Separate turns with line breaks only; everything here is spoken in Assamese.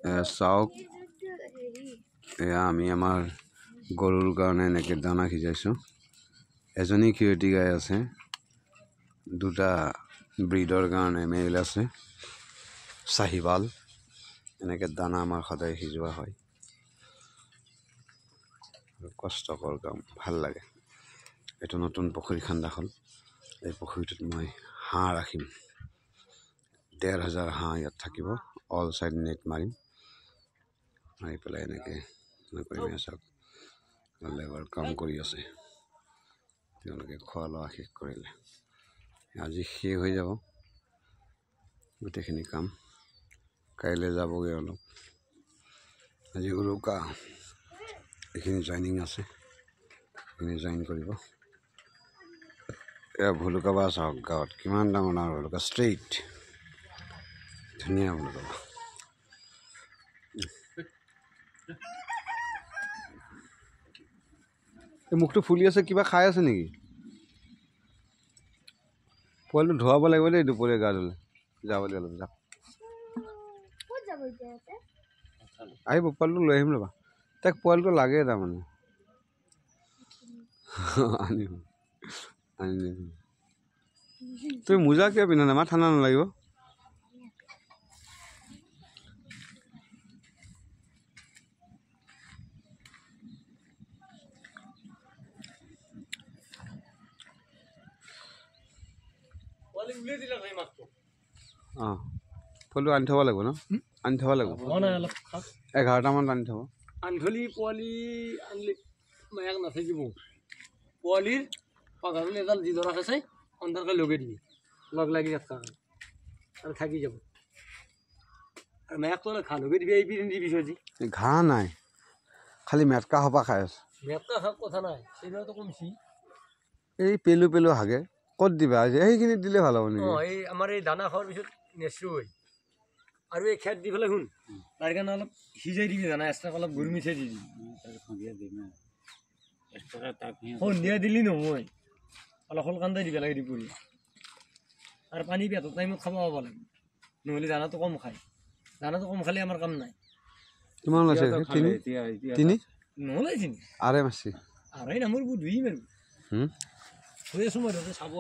চাওক এয়া আমি আমাৰ গৰুৰ কাৰণে এনেকৈ দানা সিজাইছোঁ এজনী ক্ষীৰতী গাই আছে দুটা ব্ৰিডৰ কাৰণে মেল আছে চাহিৱাল এনেকৈ দানা আমাৰ সদায় সিজোৱা হয় কষ্টকৰ কাম ভাল লাগে এইটো নতুন পুখুৰী খান্দা হ'ল এই পুখুৰীটোত মই হাঁহ ৰাখিম ১,৫০০ হাঁহ ইয়াত থাকিব অল চাইড নেট মাৰিম মাৰি পেলাই এনেকৈ কৰিম চাওক লেবাৰ কাম কৰি আছে তেওঁলোকে খোৱা লোৱা শেষ কৰিলে আজি শেষ হৈ যাব গোটেইখিনি কাম কাইলৈ যাবগৈ অলপ আজি উৰুকা এইখিনি জইনিং আছে এইখিনি জইন কৰিব এয়া ভুলুকা চাওক গাঁৱত কিমান ডাঙৰ ডাঙৰ ভুলুকা ষ্ট্ৰেইট ধুনীয়া ভুলুকা এই মুখটো ফুলি আছে কিবা খাই আছে নেকি পোৱালিটো ধোৱাব লাগিব দেই দুপৰীয়া গা ধুলে যাব দিয়া অলপ যাওক আহিব পোৱালিটো লৈ আহিম ৰ'বা তাক পোৱালিটো লাগে তাৰমানে আনিম আনি তুমি মোজা কিয় পিন্ধা নাই আমাৰ ঠাণ্ডা নালাগিব অঁ পোৱালিটো আনি থ'ব লাগিব ন আনি থ'ব লাগিব 11টামানত আনি থ'ব
আনধলি পোৱালি আনলি মায়াক নাথাকিব পোৱালিৰ পাঘাৰলি এডাল যি ধৰা আছে অন্ধাৰকে লগাই দিবি লগ লাগি ৰাখা আৰু থাকি যাব আৰু মায়াকটো ঘাঁহ লগাই দিবি এই পিন্ধি দিবি আজি
ঘাঁহ নাই খালি মেটকা সপা খাই আছে
মেটকা খাওক কথা নাই সেইবিলাকতো কমছি
এই পেলু পেলু হাগে ক'ত দিবা আজি সেইখিনি দিলে ভাল হ'ব নেকি
অঁ এই আমাৰ এই দানা খোৱাৰ পিছত নেচুই আৰু এই খেৰ দি পেলাই শুন তাৰ কাৰণে অলপ সিজাই দিবি দানা এক্সট্ৰাকৈ অলপ গৰু মিঠাই দি দিবি সন্ধিয়া দিলি নহয় অলপ শলকান্দাই দিব লাগে দুপৰীয়া আৰু পানী পেটৰ টাইমত খাব পাব লাগে নহ'লে দানাটো কম খায় দানাটো কম খালে আমাৰ কাম নাই
কিমান আছে তিনি
নহ'লে চিনি
আৰে মাছি
আঢ়ৈ নামৰ দুই মাৰিব হৈ আছোঁ মই চাব